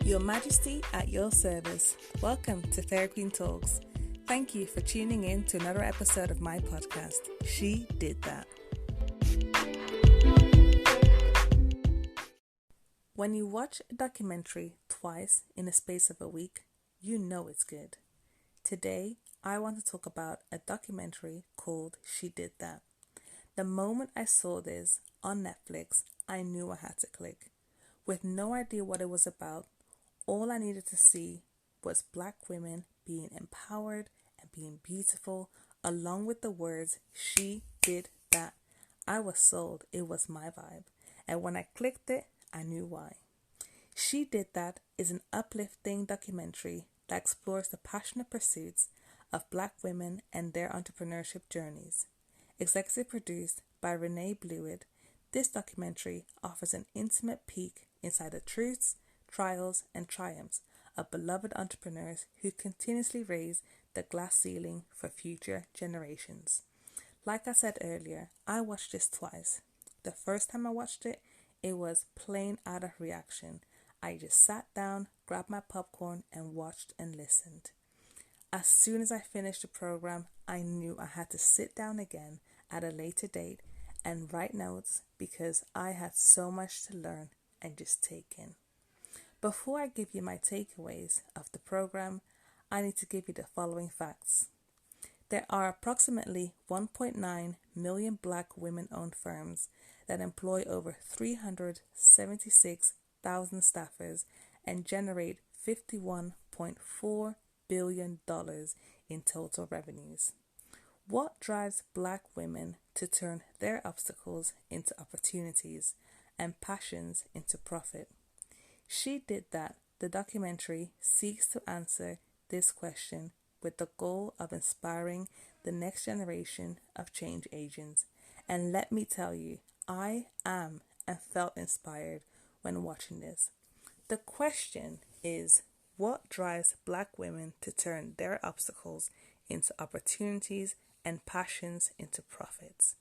Your Majesty at your service. Welcome to Fair Queen Talks. Thank you for tuning in to another episode of my podcast, She Did That. When you watch a documentary twice in the space of a week, you know it's good. Today, I want to talk about a documentary called She Did That. The moment I saw this on Netflix, I knew I had to click. With no idea what it was about, all I needed to see was black women being empowered and being beautiful, along with the words, she did that. I was sold. It was my vibe. And when I clicked it, I knew why. She Did That is an uplifting documentary that explores the passionate pursuits of black women and their entrepreneurship journeys. Executive produced by Renae Bluitt, this documentary offers an intimate peek inside the truths, trials, and triumphs of beloved entrepreneurs who continuously raise the glass ceiling for future generations. Like I said earlier, I watched this twice. The first time I watched it, it was plain out of reaction. I just sat down, grabbed my popcorn, and watched and listened. As soon as I finished the program, I knew I had to sit down again at a later date and write notes because I had so much to learn and just take in. Before I give you my takeaways of the program, I need to give you the following facts. There are approximately 1.9 million black women-owned firms that employ over 376,000 staffers and generate $51.4 billion in total revenues. What drives black women to turn their obstacles into opportunities and passions into profit? She Did That. The documentary seeks to answer this question with the goal of inspiring the next generation of change agents. And let me tell you, I am and felt inspired when watching this. The question is, what drives black women to turn their obstacles into opportunities and passions into profits?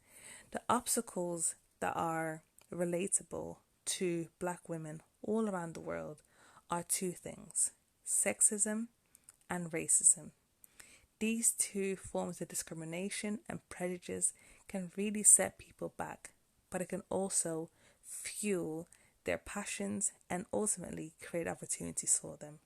The obstacles that are relatable to black women all around the world are two things: sexism and racism. These two forms of discrimination and prejudice can really set people back, but it can also fuel their passions and ultimately create opportunities for them.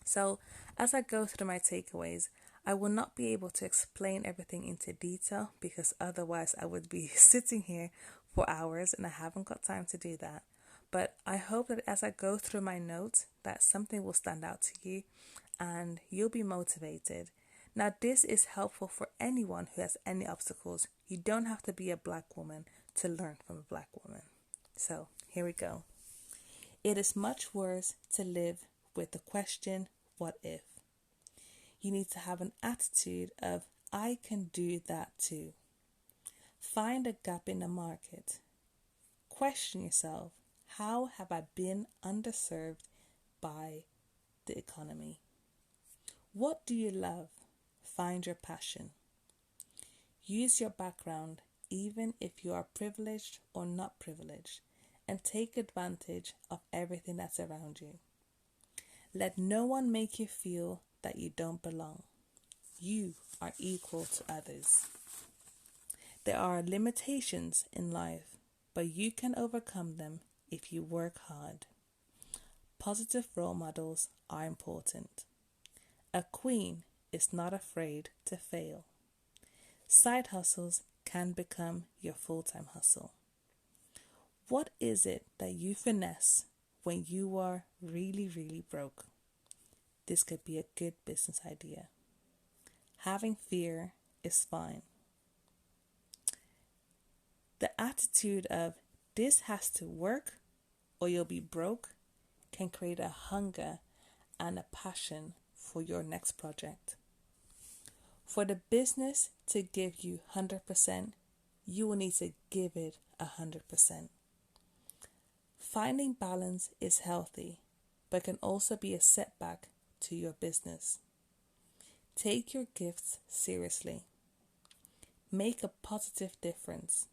So, as I go through my takeaways, I will not be able to explain everything into detail because otherwise I would be sitting here for hours and I haven't got time to do that. But I hope that as I go through my notes that something will stand out to you and you'll be motivated. Now, this is helpful for anyone who has any obstacles. You don't have to be a black woman to learn from a black woman. So, here we go. It is much worse to live with the question, what if? You need to have an attitude of, I can do that too. Find a gap in the market. Question yourself, how have I been underserved by the economy? What do you love? Find your passion. Use your background, even if you are privileged or not privileged, and take advantage of everything that's around you. Let no one make you feel that you don't belong. You are equal to others. There are limitations in life, but you can overcome them if you work hard. Positive role models are important. A queen is not afraid to fail. Side hustles can become your full-time hustle. What is it that you finesse when you are really, really broke? This could be a good business idea. Having fear is fine. The attitude of this has to work or you'll be broke can create a hunger and a passion for your next project. For the business to give you 100%, you will need to give it 100%. Finding balance is healthy, but can also be a setback to your business. Take your gifts seriously. Make a positive difference.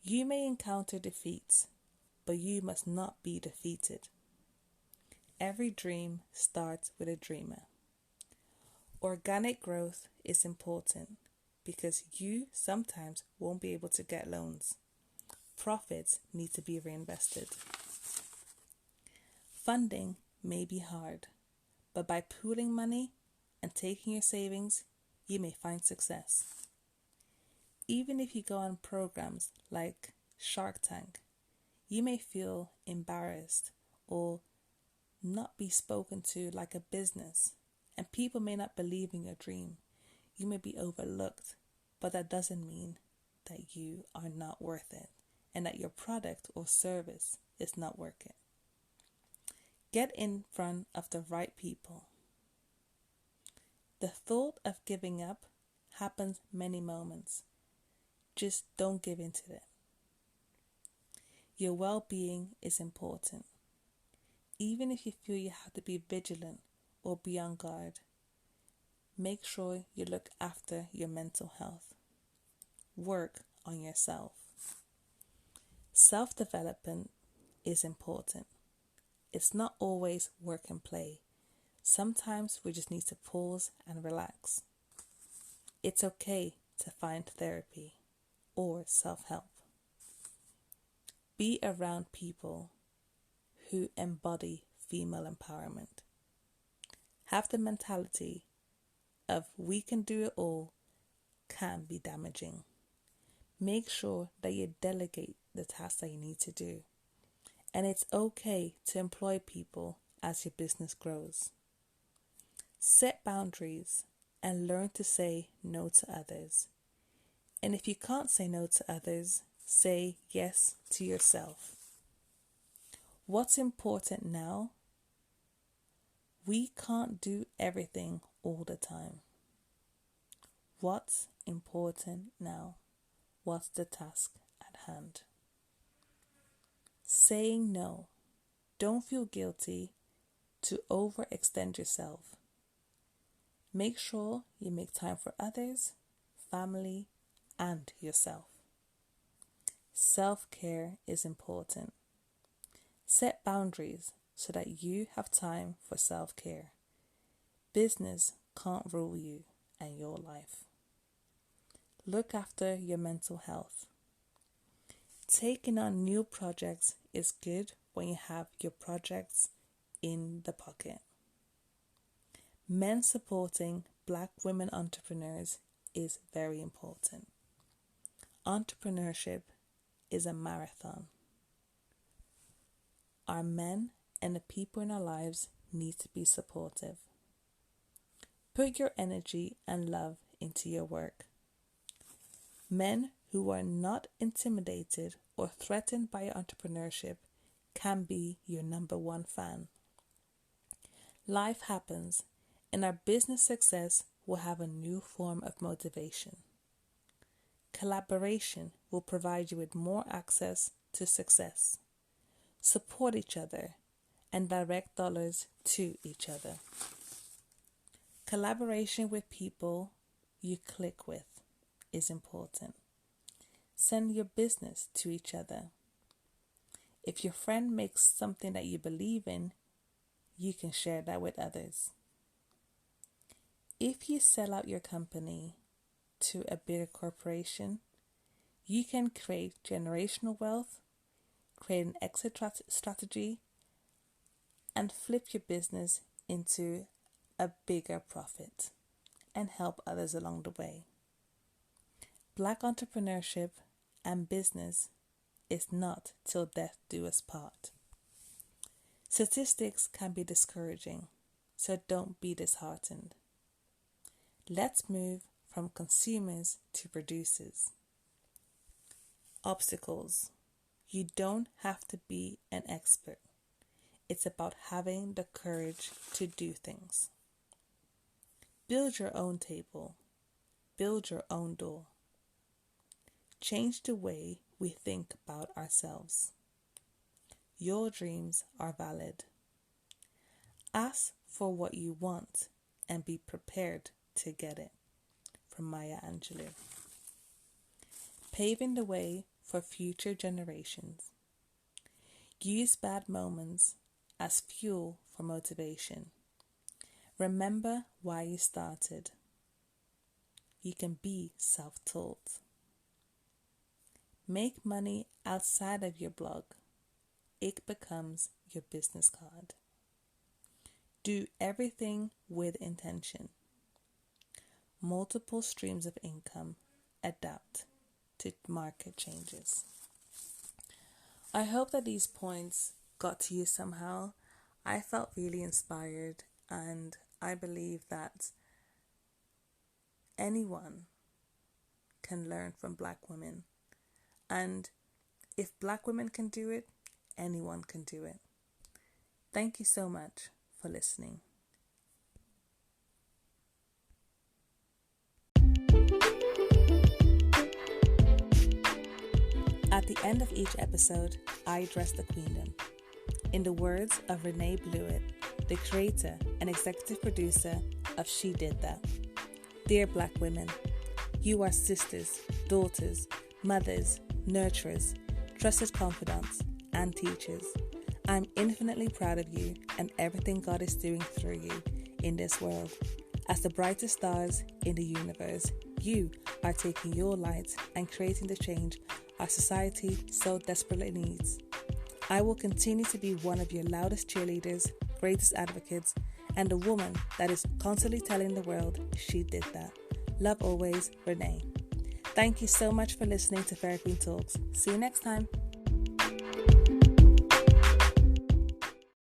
You may encounter defeats, but you must not be defeated. Every dream starts with a dreamer. Organic growth is important because you sometimes won't be able to get loans. Profits need to be reinvested. Funding may be hard, but by pooling money and taking your savings, you may find success. Even if you go on programs like Shark Tank, you may feel embarrassed or not be spoken to like a business, and people may not believe in your dream. You may be overlooked, but that doesn't mean that you are not worth it and that your product or service is not working. Get in front of the right people. The thought of giving up happens many moments. Just don't give in to it. Your well-being is important. Even if you feel you have to be vigilant or be on guard, make sure you look after your mental health. Work on yourself. Self-development is important. It's not always work and play. Sometimes we just need to pause and relax. It's okay to find therapy or self-help. Be around people who embody female empowerment. Have the mentality of we can do it all can be damaging. Make sure that you delegate the tasks that you need to do. And it's okay to employ people as your business grows. Set boundaries and learn to say no to others. And if you can't say no to others, say yes to yourself. What's important now? We can't do everything all the time. What's important now? What's the task at hand? Saying no. Don't feel guilty to overextend yourself. Make sure you make time for others, family, and yourself. Self-care is important. Set boundaries so that you have time for self-care. Business can't rule you and your life. Look after your mental health. Taking on new projects is good when you have your projects in the pocket. Men supporting Black women entrepreneurs is very important. Entrepreneurship is a marathon. Our men and the people in our lives need to be supportive. Put your energy and love into your work. Men who are not intimidated or threatened by your entrepreneurship can be your number one fan. Life happens, and our business success will have a new form of motivation. Collaboration will provide you with more access to success. Support each other and direct dollars to each other. Collaboration with people you click with is important. Send your business to each other. If your friend makes something that you believe in, you can share that with others. If you sell out your company to a bigger corporation, you can create generational wealth, create an exit strategy, and flip your business into a bigger profit and help others along the way. Black entrepreneurship and business is not till death do us part. Statistics can be discouraging, so don't be disheartened. Let's move from consumers to producers. Obstacles. You don't have to be an expert. It's about having the courage to do things. Build your own table. Build your own door. Change the way we think about ourselves. Your dreams are valid. Ask for what you want and be prepared to get it. From Maya Angelou. Paving the way for future generations. Use bad moments as fuel for motivation. Remember why you started. You can be self-taught. Make money outside of your blog. It becomes your business card. Do everything with intention. Multiple streams of income. Adapt to market changes. I hope that these points got to you somehow. I felt really inspired, and I believe that anyone can learn from Black women. And if Black women can do it, anyone can do it. Thank you so much for listening. At the end of each episode, I address the queendom. In the words of Renae Bluitt, the creator and executive producer of She Did That. Dear Black women, you are sisters, daughters, mothers, nurturers, trusted confidants, and teachers. I'm infinitely proud of you and everything God is doing through you in this world. As the brightest stars in the universe, you are taking your light and creating the change our society so desperately needs. I will continue to be one of your loudest cheerleaders, greatest advocates, and a woman that is constantly telling the world she did that. Love always, Renae. Thank you so much for listening to Fair Queen Talks. See you next time.